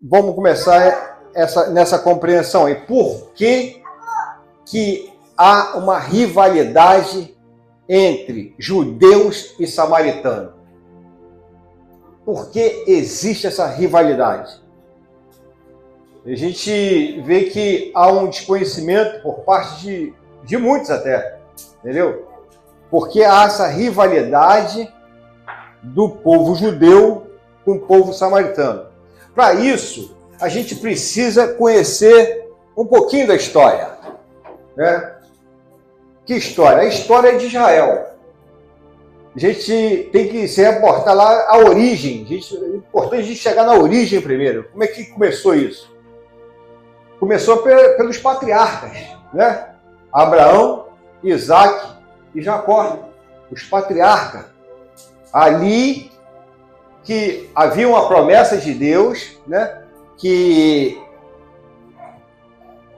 vamos começar nessa compreensão aí. Por que há uma rivalidade entre judeus e samaritanos? Por que existe essa rivalidade? A gente vê que há um desconhecimento por parte de muitos até, entendeu? Porque há essa rivalidade do povo judeu com o povo samaritano. Para isso, a gente precisa conhecer um pouquinho da história, né? Que história? A história de Israel. A gente tem que se reportar lá a origem. É importante a gente chegar na origem primeiro. Como é que começou isso? Começou pelos patriarcas, né? Abraão, Isaac e Jacó, os patriarcas. Ali que havia uma promessa de Deus, né? Que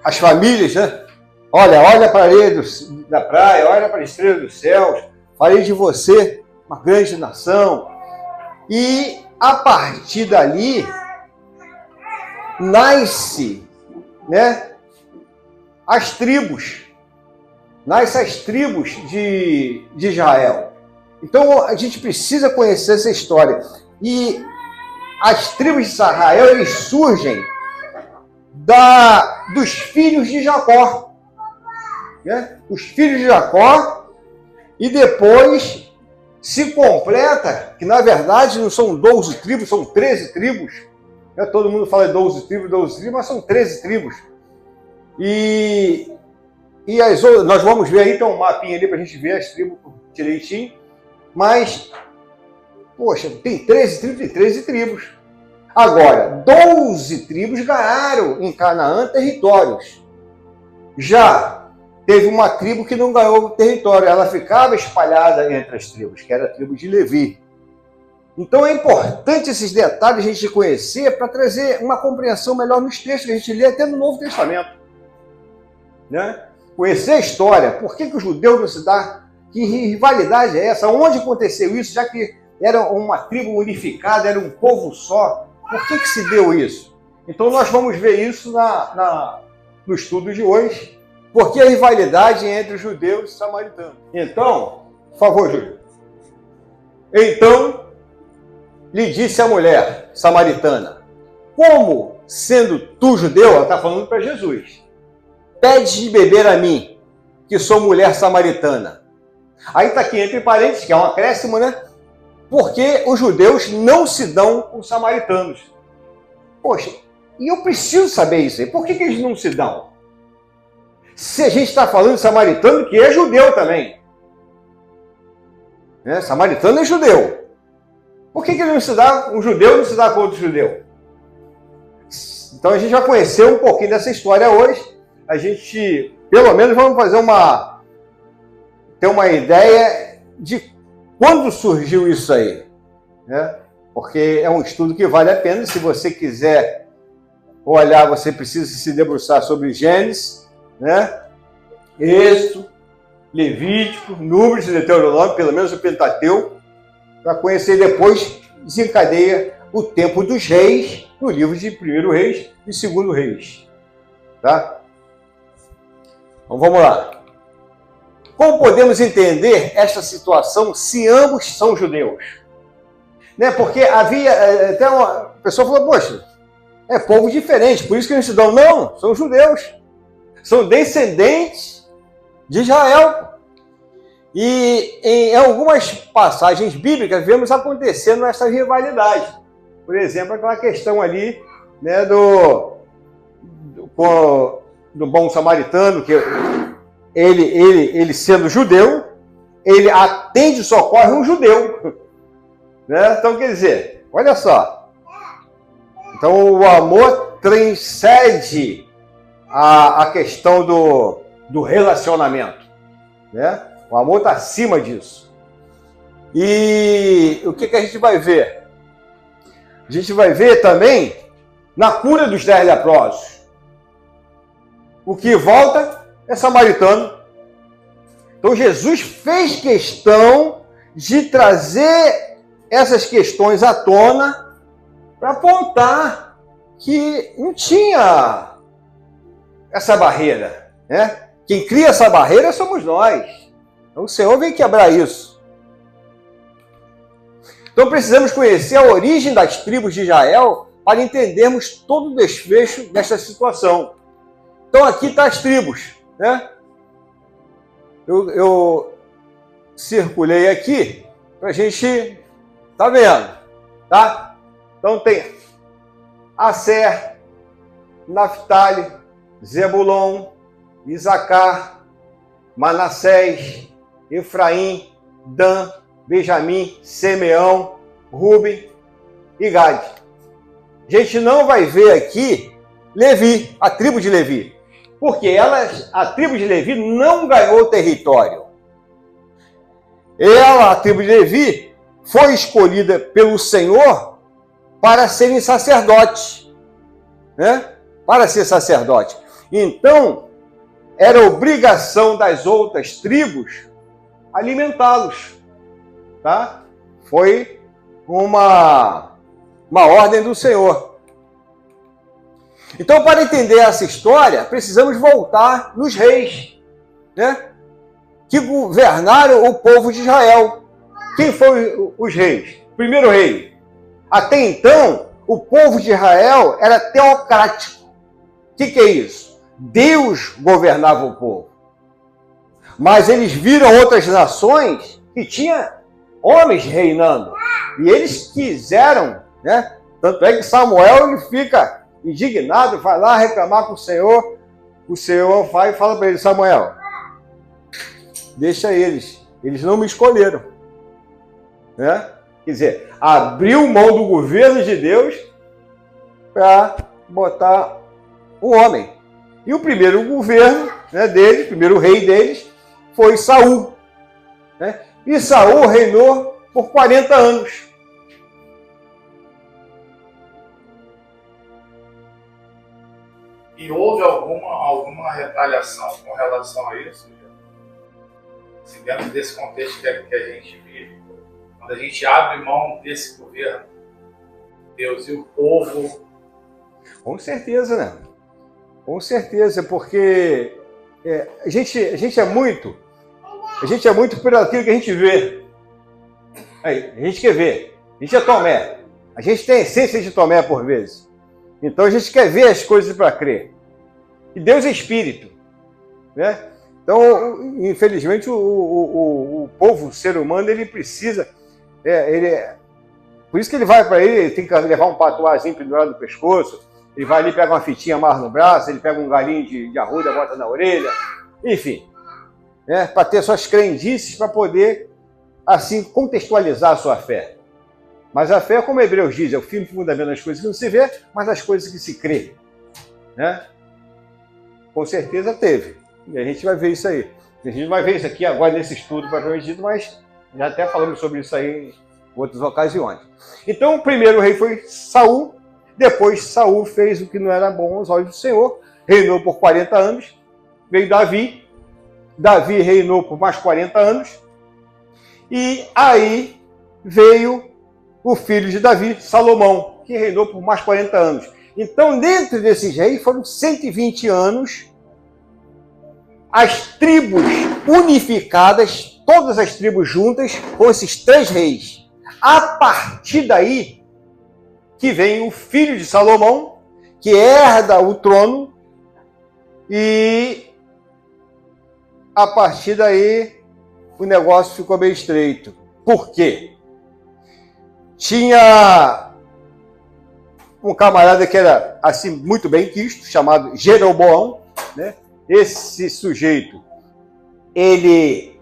as famílias, né? Olha para a areia da praia, olha para a estrela dos céus, farei de você uma grande nação. E a partir dali nasce, né, as tribos de Israel. Então a gente precisa conhecer essa história. E as tribos de Israel, eles surgem dos filhos de Jacó, né? Os filhos de Jacó, e depois se completa, que na verdade não são 12 tribos, são 13 tribos. Todo mundo fala 12 tribos, mas são 13 tribos. E nós vamos ver aí, tem um mapinha ali para a gente ver as tribos direitinho. Mas, poxa, tem 13 tribos e 13 tribos. Agora, 12 tribos ganharam em Canaã territórios. Já teve uma tribo que não ganhou território, ela ficava espalhada entre as tribos, que era a tribo de Levi. Então é importante esses detalhes a gente conhecer para trazer uma compreensão melhor nos textos que a gente lê até no Novo Testamento, né? Conhecer a história, por que o judeu não se dá, que rivalidade é essa, onde aconteceu isso, já que era uma tribo unificada, era um povo só, por que se deu isso? Então nós vamos ver isso no estudo de hoje, porque a rivalidade entre os judeus e samaritanos. Então, por favor, Júlio. Então, lhe disse a mulher samaritana, como, sendo tu judeu, ela está falando para Jesus, pedes de beber a mim, que sou mulher samaritana. Aí está aqui entre parênteses, que é um acréscimo, né? Porque os judeus não se dão com os samaritanos. Poxa, e eu preciso saber isso aí. Por que eles não se dão? Se a gente está falando de samaritano, que é judeu também. Né? Samaritano é judeu. Por que ele não se dá, um judeu não se dá com outro judeu? Então a gente já conheceu um pouquinho dessa história hoje. A gente, pelo menos, vamos fazer ter uma ideia de quando surgiu isso aí, né? Porque é um estudo que vale a pena. Se você quiser olhar, você precisa se debruçar sobre Gênesis, né? Êxodo, Levítico, Números e Deuteronômio, pelo menos o Pentateuco, para conhecer. Depois desencadeia o tempo dos reis, no livro de 1º Reis e 2º Reis. Tá? Então vamos lá. Como podemos entender esta situação se ambos são judeus? Né? Porque havia até uma pessoa falou, poxa, é povo diferente, por isso que eles se dão. Não, são judeus. São descendentes de Israel. E em algumas passagens bíblicas vemos acontecendo essa rivalidade. Por exemplo, aquela questão ali, né, do bom samaritano, que ele sendo judeu, ele atende e socorre um judeu. Né? Então, quer dizer, olha só. Então, o amor transcende a questão do relacionamento. Né? O amor está acima disso. E o que a gente vai ver? A gente vai ver também na cura dos 10 leprosos. O que volta é samaritano. Então Jesus fez questão de trazer essas questões à tona para apontar que não tinha essa barreira, né? Quem cria essa barreira somos nós. Então o Senhor vem quebrar isso. Então precisamos conhecer a origem das tribos de Israel para entendermos todo o desfecho desta situação. Então aqui está as tribos, né? Eu circulei aqui para a gente tá vendo, tá? Então tem Aser, Naftali, Zebulon, Isacar, Manassés, Efraim, Dan, Benjamim, Simeão, Ruben e Gade. A gente não vai ver aqui Levi, a tribo de Levi, porque a tribo de Levi não ganhou território. A tribo de Levi, foi escolhida pelo Senhor para serem sacerdotes, né? Para ser sacerdote. Então, era obrigação das outras tribos alimentá-los, tá? Foi uma ordem do Senhor. Então, para entender essa história, precisamos voltar nos reis, né? Que governaram o povo de Israel. Quem foram os reis? Primeiro rei. Até então, o povo de Israel era teocrático. O que é isso? Deus governava o povo. Mas eles viram outras nações que tinham homens reinando. E eles quiseram, né? Tanto é que Samuel ele fica indignado, vai lá reclamar com o Senhor. O Senhor vai e fala para ele: Samuel, deixa eles não me escolheram. Né? Quer dizer, abriu mão do governo de Deus para botar um homem. E o primeiro governo, né, dele, o primeiro rei deles, foi Saul. Né? E Saul reinou por 40 anos. E houve alguma retaliação com relação a isso? Se dentro desse contexto que a gente vive, quando a gente abre mão desse governo, Deus e o povo... Com certeza, né? Com certeza, porque a gente é muito por aquilo que a gente vê. Aí, a gente quer ver. A gente é Tomé. A gente tem a essência de Tomé por vezes. Então a gente quer ver as coisas para crer. E Deus é espírito, né? Então, infelizmente, o povo, o ser humano, ele precisa... por isso que ele vai para ele tem que levar um patuazinho pendurado no pescoço, ele vai ali, pega uma fitinha, amarra no braço, ele pega um galinho de arruda, bota na orelha, enfim, né? Para ter suas crendices, para poder, assim, contextualizar a sua fé. Mas a fé, como Hebreus diz, é o firme fundamento das coisas que não se vê, mas das coisas que se crê. Né? Com certeza teve. E a gente vai ver isso aí. A gente vai ver isso aqui agora nesse estudo propriamente dito, mas já até falamos sobre isso aí em outras ocasiões. Então, o primeiro rei foi Saul. Depois, Saul fez o que não era bom aos olhos do Senhor. Reinou por 40 anos. Veio Davi. Davi reinou por mais 40 anos. E aí veio o filho de Davi, Salomão, que reinou por mais 40 anos. Então, dentro desses reis, foram 120 anos, as tribos unificadas, todas as tribos juntas, com esses 3 reis. A partir daí, que vem o filho de Salomão, que herda o trono, e a partir daí, o negócio ficou bem estreito. Por quê? Tinha um camarada que era assim muito bem quisto, chamado Jeroboão, né? Esse sujeito, ele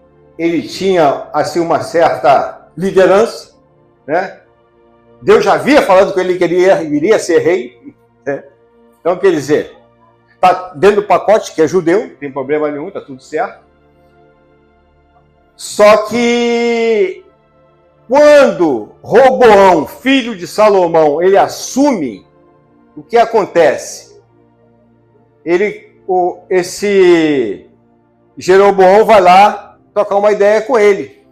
tinha assim uma certa liderança, né? Deus já havia falado que ele iria ser rei, né? Então, quer dizer, está dentro do pacote, que é judeu, não tem problema nenhum, está tudo certo. Só que quando Roboão, filho de Salomão, ele assume, o que acontece? Esse Jeroboão vai lá trocar uma ideia com ele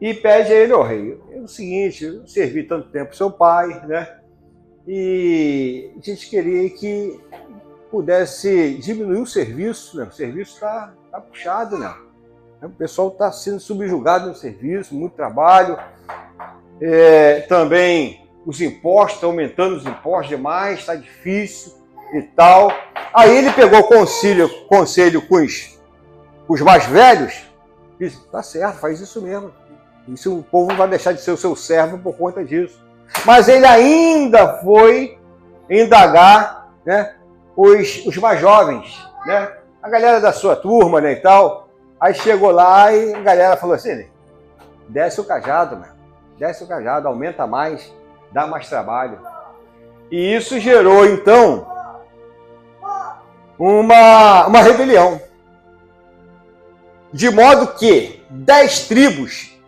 e pede a ele: ó rei, é o seguinte, eu servi tanto tempo seu pai, né? e a gente queria que pudesse diminuir o serviço, né? O serviço está puxado, né? O pessoal está sendo subjugado no serviço, muito trabalho. Também os impostos, estão aumentando os impostos demais, está difícil e tal. Aí ele pegou conselho com os mais velhos e disse, tá certo, faz isso mesmo. Isso, o povo não vai deixar de ser o seu servo por conta disso. Mas ele ainda foi indagar, né, os mais jovens, né, a galera da sua turma, né, e tal. Aí chegou lá e a galera falou assim, desce o cajado, meu. Desce o cajado, aumenta mais, dá mais trabalho. E isso gerou, então, uma rebelião. De modo que 10 tribos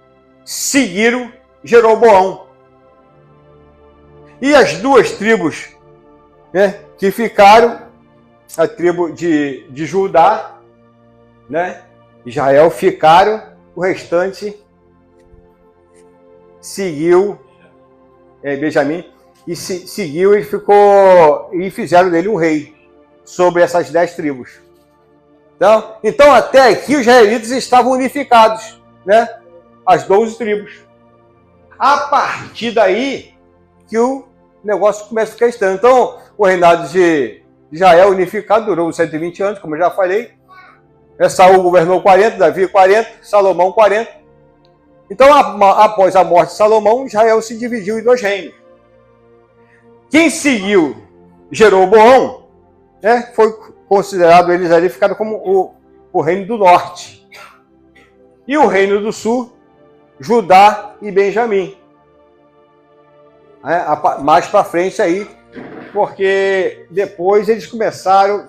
seguiram Jeroboão. E as 2 tribos, né, que ficaram, a tribo de Judá, né, Israel, ficaram, o restante seguiu Benjamim, e seguiu e ficou, e fizeram dele um rei sobre essas 10 tribos. Então até aqui os israelitas estavam unificados, né? As 12 tribos. A partir daí que o negócio começa a ficar estranho. Então o reinado de Israel unificado durou 120 anos, como eu já falei. Saul governou 40, Davi 40, Salomão 40. Então, após a morte de Salomão, Israel se dividiu em 2 reinos. Quem seguiu Jeroboão, né, foi considerado, eles ali ficaram como o reino do norte. E o reino do sul, Judá e Benjamim. Mais para frente aí, porque depois eles começaram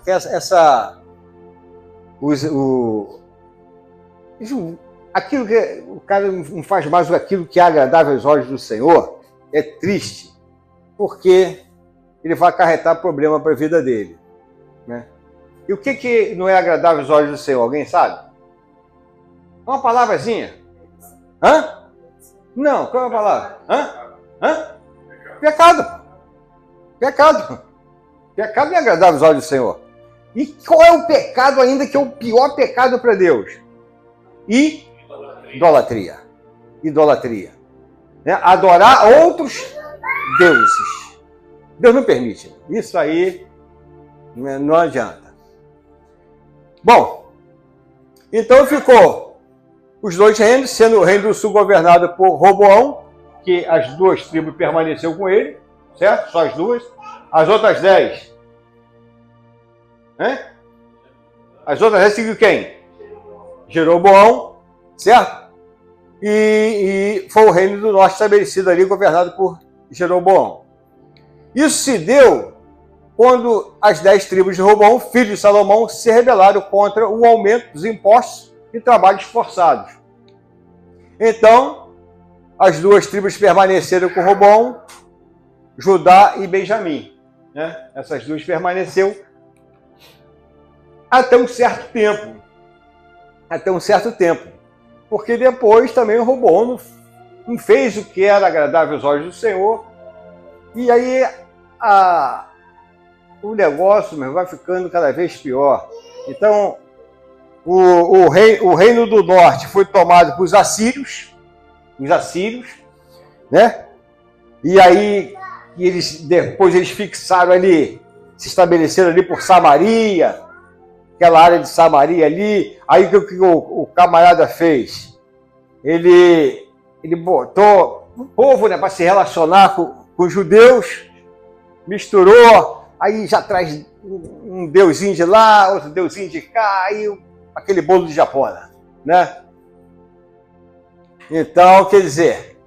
aquilo que o cara não faz mais aquilo que é agradável aos olhos do Senhor, é triste, porque ele vai acarretar problema para a vida dele, né? E o que não é agradável aos olhos do Senhor? Alguém sabe? Uma palavrazinha. Hã? Não, qual é a palavra? Hã? Pecado. Pecado. Pecado não é agradável aos olhos do Senhor. E qual é o pecado ainda que é o pior pecado para Deus? Idolatria. Idolatria. Né? Adorar outros deuses. Deus não permite. Isso aí não adianta. Bom, então ficou os 2 reinos, sendo o reino do sul governado por Roboão, que as 2 tribos permaneceram com ele, certo? Só as 2. As outras 10. As outras 10 seguiu quem? Jeroboão, certo? E foi o reino do norte estabelecido ali, governado por Jeroboão. Isso se deu quando as 10 tribos de Roboão, filho de Salomão, se rebelaram contra o aumento dos impostos e trabalhos forçados. Então, as 2 tribos permaneceram com Roboão, Judá e Benjamim, né? Essas 2 permaneceram até um certo tempo. Porque depois também o Roboão não fez o que era agradável aos olhos do Senhor. E aí o negócio vai ficando cada vez pior. Então, o reino do norte foi tomado por os assírios, né? E aí depois eles fixaram ali, se estabeleceram ali por Samaria, aquela área de Samaria ali. Aí o que o camarada fez? Ele botou o povo, né, para se relacionar com os judeus, misturou, aí já traz um deusinho de lá, outro deusinho de cá, aí aquele bolo de japona, né? Então, quer dizer,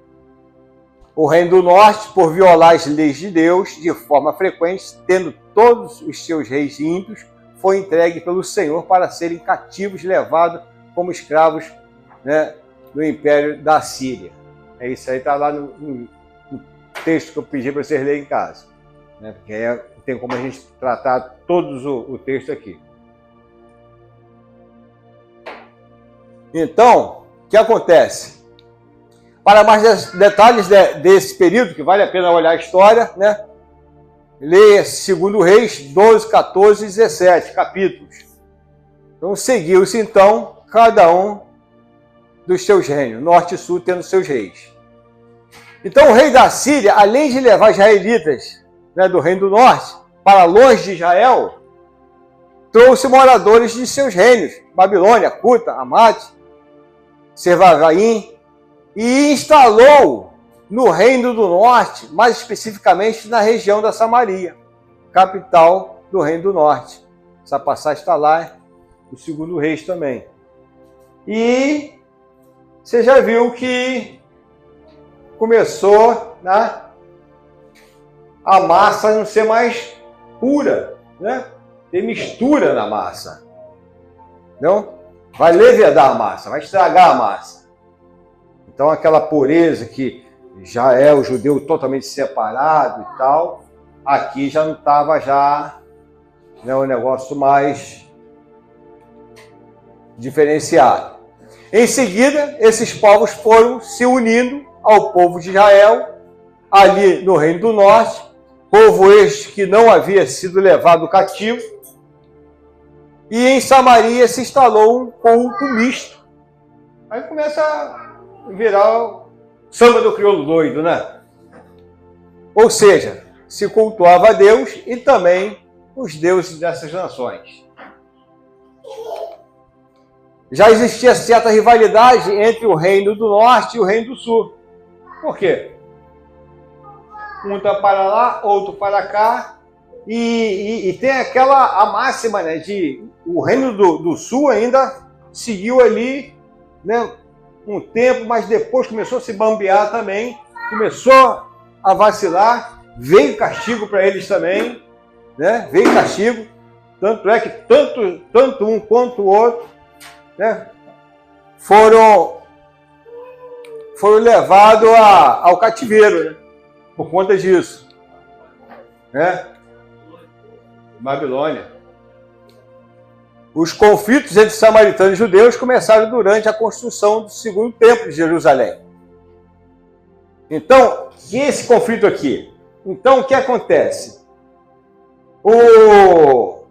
o reino do norte, por violar as leis de Deus de forma frequente, tendo todos os seus reis ímpios, foi entregue pelo Senhor para serem cativos, levados como escravos, né, no império da Síria. Isso aí está lá no texto que eu pedi para vocês lerem em casa, né? Porque aí tem como a gente tratar todos o texto aqui. Então, o que acontece? Para mais detalhes desse período, que vale a pena olhar a história, né? leia 2 Reis 12, 14 e 17 capítulos. Então seguiu-se então cada um dos seus reinos, norte e sul tendo seus reis. Então o rei da Síria, além de levar israelitas, né, do reino do norte para longe de Israel, trouxe moradores de seus reinos, Babilônia, Cuta, Amate, Sevarvaim, e instalou no reino do norte, mais especificamente na região da Samaria, capital do reino do norte. Essa passagem está lá, o 2 Reis também. E você já viu que começou, né, a massa não ser mais pura, né? Ter mistura na massa. Não? Vai levedar a massa, vai estragar a massa. Então aquela pureza que já é o judeu totalmente separado e tal, aqui já não estava já, né, um negócio mais diferenciado. Em seguida, esses povos foram se unindo ao povo de Israel, ali no Reino do Norte, povo este que não havia sido levado cativo, e em Samaria se instalou um culto misto. Aí começa a virar o samba do crioulo doido, né? Ou seja, se cultuava a Deus e também os deuses dessas nações. Já existia certa rivalidade entre o Reino do Norte e o Reino do Sul. Por quê? Um está para lá, outro para cá, e tem a máxima, né, de o Reino do Sul ainda seguiu ali, né, um tempo, mas depois começou a se bambear também, começou a vacilar, veio castigo para eles também, né, veio castigo, tanto é que tanto um quanto o outro, né, foram levados ao cativeiro, né, por conta disso, né? Babilônia. Os conflitos entre samaritanos e judeus começaram durante a construção do segundo templo de Jerusalém. Então, esse conflito aqui. Então, o que acontece? O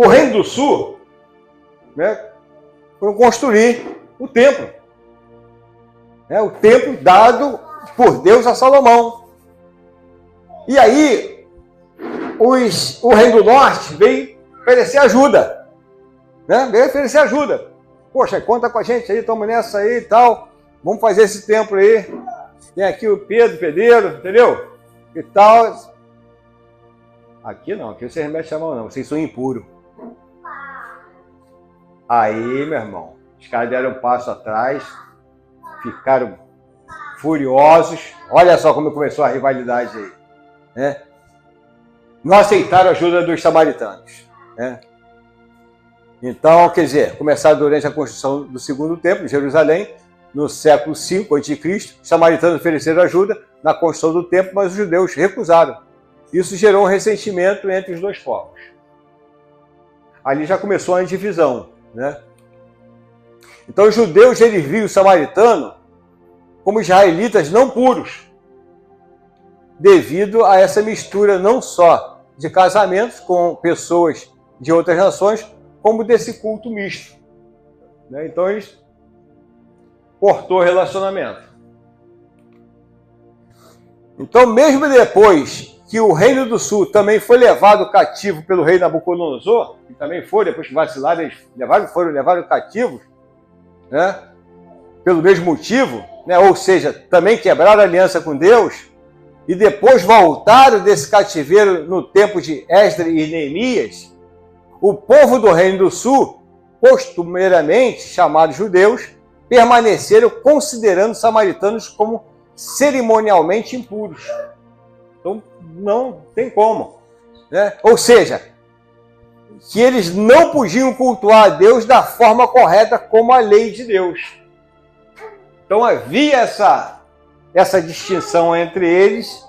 Reino do Sul, né, foi construir o templo. O templo dado por Deus a Salomão. E aí, o Reino do Norte veio oferecer ajuda. Né? Veio oferecer ajuda. Poxa, conta com a gente aí, estamos nessa aí e tal. Vamos fazer esse templo aí. Tem aqui o pedreiro, entendeu? E tal. Aqui não, aqui você remete a mão não, vocês são impuros. Aí, meu irmão, os caras deram um passo atrás, ficaram furiosos. Olha só como começou a rivalidade aí, né? Não aceitaram a ajuda dos samaritanos, né? Então, quer dizer, começaram durante a construção do segundo templo de Jerusalém, no século V a.C., os samaritanos ofereceram ajuda na construção do templo, mas os judeus recusaram. Isso gerou um ressentimento entre os dois povos. Ali já começou a divisão, né? Então os judeus, eles viam o samaritano como israelitas não puros, devido a essa mistura não só de casamentos com pessoas de outras nações, como desse culto misto, né? Então eles cortou o relacionamento. Então, mesmo depois que o Reino do Sul também foi levado cativo pelo rei Nabucodonosor, que também foi, depois que vacilaram, eles foram levados cativos, né? Pelo mesmo motivo, né? Ou seja, também quebraram a aliança com Deus, e depois voltaram desse cativeiro no tempo de Esdras e Neemias, o povo do Reino do Sul, costumeiramente chamados judeus, permaneceram considerando os samaritanos como cerimonialmente impuros. Então, não tem como, né? Ou seja, que eles não podiam cultuar a Deus da forma correta como a lei de Deus. Então havia essa distinção entre eles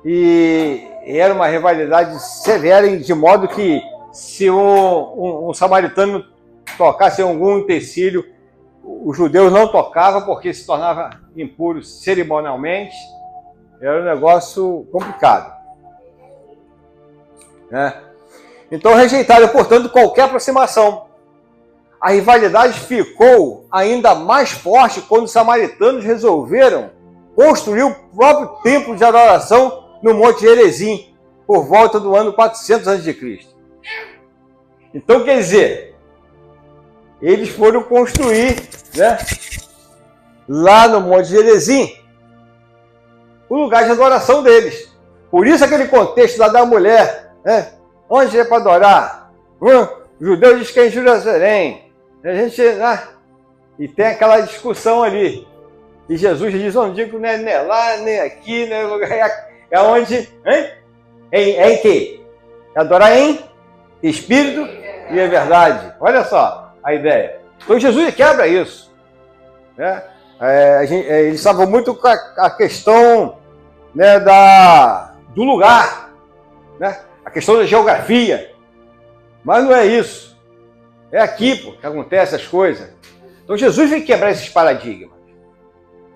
e era uma rivalidade severa, de modo que se um samaritano tocasse algum utensílio, os judeus não tocavam porque se tornava impuro cerimonialmente. Era um negócio complicado. né? Então rejeitaram, portanto, qualquer aproximação. A rivalidade ficou ainda mais forte quando os samaritanos resolveram construir o próprio templo de adoração no Monte Gerizim, por volta do ano 400 a.C. Então, quer dizer, eles foram construir, né, lá no Monte Gerizim o lugar de adoração deles. Por isso aquele contexto lá da mulher, né? Onde é para adorar? O judeu diz que é em Jerusalém. A gente, né? E tem aquela discussão ali. E Jesus diz, não digo nem lá, nem aqui, nem lugar. É onde? Hein? Em que? Adorar em espírito e em verdade. Olha só a ideia. Então Jesus quebra isso, né? Eles estavam muito com a questão, né, do lugar, né? A questão da geografia. Mas não é isso. É aqui, pô, que acontecem as coisas. Então Jesus vem quebrar esses paradigmas,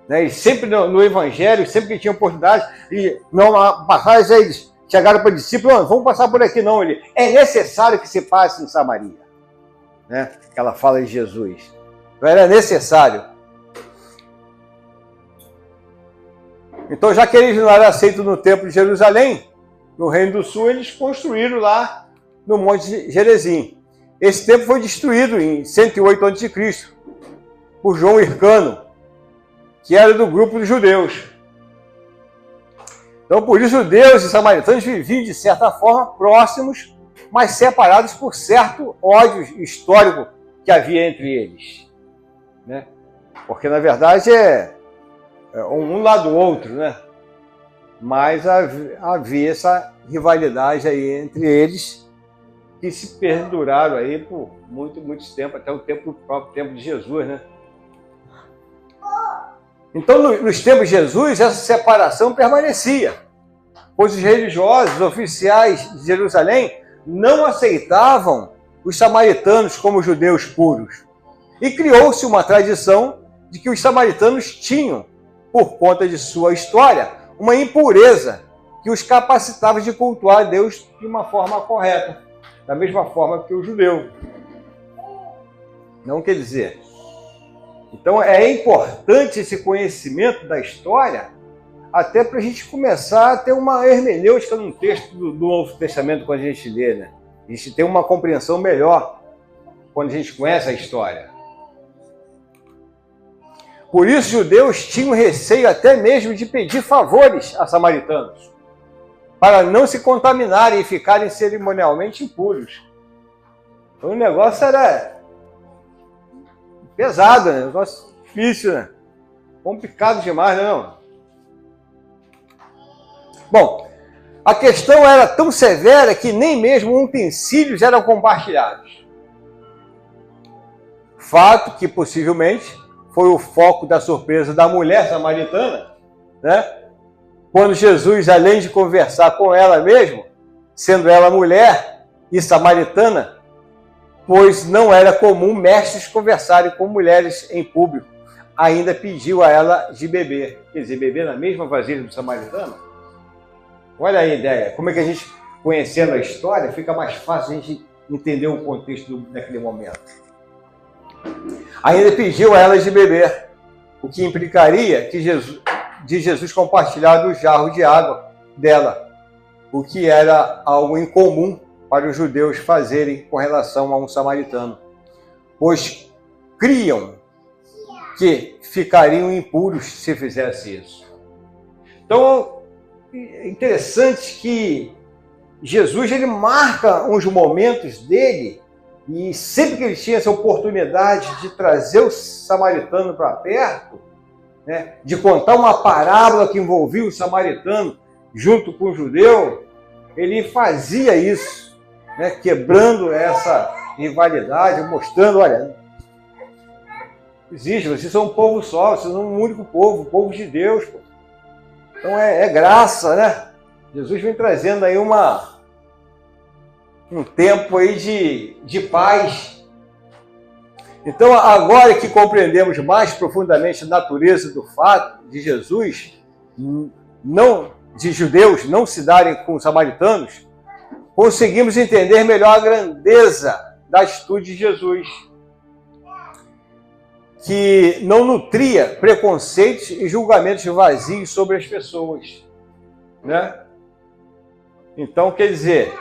né? E sempre no Evangelho, sempre que tinha oportunidade, e numa passagem eles chegaram para o discípulo, não, vamos passar por aqui não. Ele, é necessário que se passe em Samaria, né? Aquela fala de Jesus. Então era necessário. Então, já que eles não eram aceitos no Templo de Jerusalém, no Reino do Sul, eles construíram lá no Monte Gerizim. Esse templo foi destruído em 108 a.C. por João Hircano, que era do grupo dos judeus. Então, por isso, judeus e samaritanos viviam, de certa forma, próximos, mas separados por certo ódio histórico que havia entre eles, né? Porque, na verdade, um lado do outro, né? Mas havia essa rivalidade aí entre eles, que se perduraram aí por muito tempo, até o próprio tempo de Jesus, né? Então, nos tempos de Jesus, essa separação permanecia, pois os religiosos, os oficiais de Jerusalém, não aceitavam os samaritanos como judeus puros. E criou-se uma tradição de que os samaritanos tinham, por conta de sua história, uma impureza que os capacitava de cultuar a Deus de uma forma correta, da mesma forma que o judeu. Não quer dizer. Então é importante esse conhecimento da história, até para a gente começar a ter uma hermenêutica num texto do Novo Testamento quando a gente lê, né? A gente tem uma compreensão melhor quando a gente conhece a história. Por isso, os judeus tinham receio até mesmo de pedir favores a samaritanos, para não se contaminarem e ficarem cerimonialmente impuros. Então o negócio era pesado, né? Um negócio difícil, né? Complicado demais, não? Bom, a questão era tão severa que nem mesmo utensílios eram compartilhados. Fato que possivelmente foi o foco da surpresa da mulher samaritana, né? Quando Jesus, além de conversar com ela mesmo, sendo ela mulher e samaritana, pois não era comum mestres conversarem com mulheres em público, ainda pediu a ela de beber. Quer dizer, beber na mesma vasilha do samaritano? Olha aí a ideia. Como é que a gente, conhecendo a história, fica mais fácil a gente entender o contexto daquele momento. Ainda pediu a elas de beber, o que implicaria que Jesus compartilhar do jarro de água dela, o que era algo incomum para os judeus fazerem com relação a um samaritano, pois criam que ficariam impuros se fizesse isso. Então, é interessante que Jesus ele marca uns momentos dele. E sempre que ele tinha essa oportunidade de trazer o samaritano para perto, né, de contar uma parábola que envolvia o samaritano junto com o judeu, ele fazia isso, né, quebrando essa rivalidade, mostrando, olha, existe, vocês são um povo só, vocês são um único povo, o povo de Deus. Pô. Então é graça, né? Jesus vem trazendo aí um tempo aí de paz. Então, agora que compreendemos mais profundamente a natureza do fato de Jesus, de judeus não se darem com os samaritanos, conseguimos entender melhor a grandeza da atitude de Jesus, que não nutria preconceitos e julgamentos vazios sobre as pessoas, né? Então, quer dizer,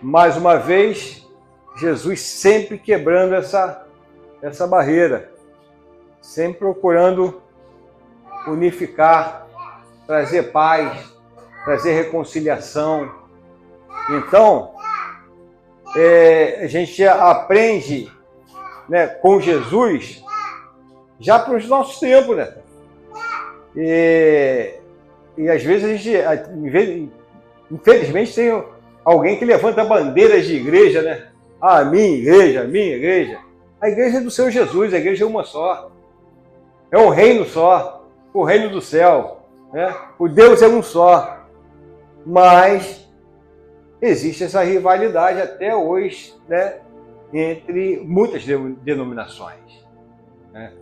mais uma vez, Jesus sempre quebrando essa barreira, sempre procurando unificar, trazer paz, trazer reconciliação. Então, a gente aprende, né, com Jesus já para os nossos tempos, né? E às vezes a gente, infelizmente, tem alguém que levanta bandeiras de igreja, né? Ah, minha igreja, minha igreja. A igreja é do Senhor Jesus, a igreja é uma só. É um reino só, o reino do céu, né? O Deus é um só. Mas existe essa rivalidade até hoje, né, entre muitas denominações, né?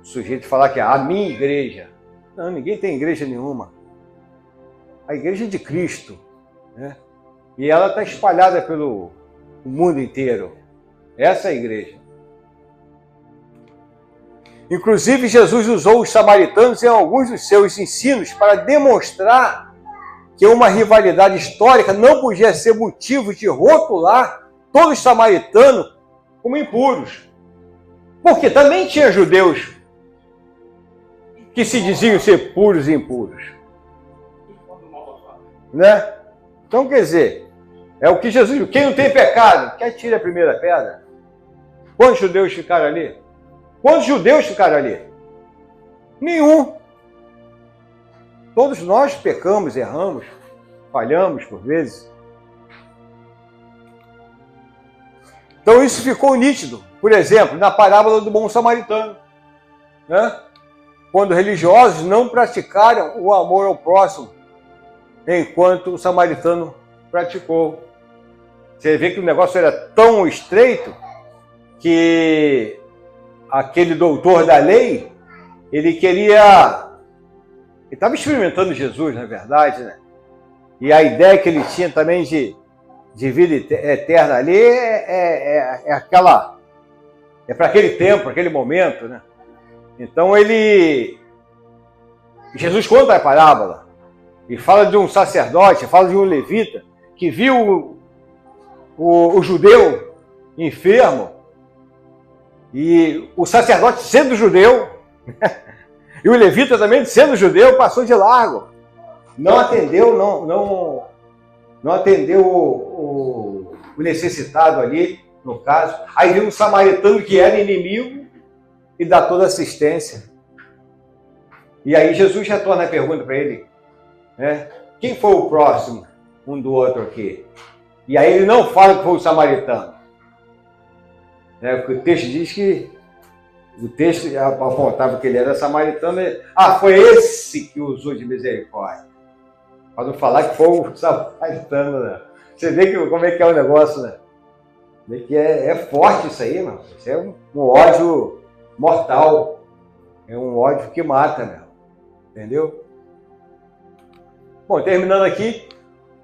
O sujeito falar que é a minha igreja. Não, ninguém tem igreja nenhuma. A igreja é de Cristo, né? E ela está espalhada pelo mundo inteiro. Essa é a igreja. Inclusive, Jesus usou os samaritanos em alguns dos seus ensinos para demonstrar que uma rivalidade histórica não podia ser motivo de rotular todos os samaritanos como impuros. Porque também tinha judeus que se diziam ser puros e impuros, né? Então, quer dizer, é o que Jesus diz: quem não tem pecado, que atire a primeira pedra. Quantos judeus ficaram ali? Quantos judeus ficaram ali? Nenhum. Todos nós pecamos, erramos, falhamos por vezes. Então isso ficou nítido, por exemplo, na parábola do bom samaritano, né? Quando religiosos não praticaram o amor ao próximo, enquanto o samaritano praticou. Você vê que o negócio era tão estreito que aquele doutor da lei, ele estava experimentando Jesus, na verdade, né? E a ideia que ele tinha também de vida eterna ali é para aquele tempo, para aquele momento, né? Então Jesus conta a parábola e fala de um sacerdote, fala de um levita que viu o judeu enfermo, e o sacerdote, sendo judeu, e o levita também, sendo judeu, passou de largo. Não atendeu, não atendeu o necessitado ali, no caso. Aí vem um samaritano que era inimigo e dá toda assistência. E aí Jesus retorna a pergunta para ele, né? Quem foi o próximo um do outro aqui? E aí ele não fala que foi o samaritano, né? Porque o texto diz que o texto apontava que ele era samaritano. Foi esse que usou de misericórdia. Para não falar que foi o samaritano, né? Você vê como é que é o negócio, né? Vê que é forte isso aí, mano. Isso é um ódio mortal. É um ódio que mata, meu. Entendeu? Bom, terminando aqui,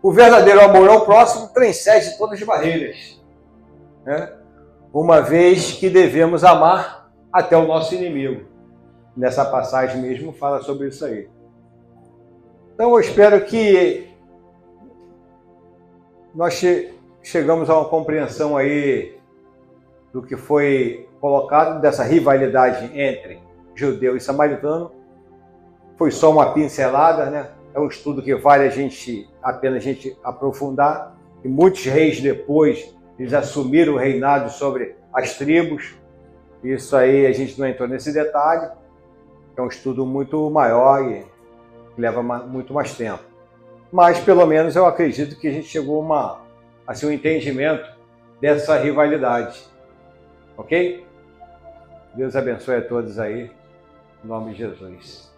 o verdadeiro amor ao próximo transcende todas as barreiras, né? Uma vez que devemos amar até o nosso inimigo. Nessa passagem mesmo fala sobre isso aí. Então eu espero que nós chegamos a uma compreensão aí do que foi colocado, dessa rivalidade entre judeu e samaritano. Foi só uma pincelada, né? É um estudo que vale apenas a gente aprofundar. E muitos reis depois, eles assumiram o reinado sobre as tribos. Isso aí a gente não entrou nesse detalhe. É um estudo muito maior e leva muito mais tempo. Mas, pelo menos, eu acredito que a gente chegou a um entendimento dessa rivalidade. Ok? Deus abençoe a todos aí, em nome de Jesus.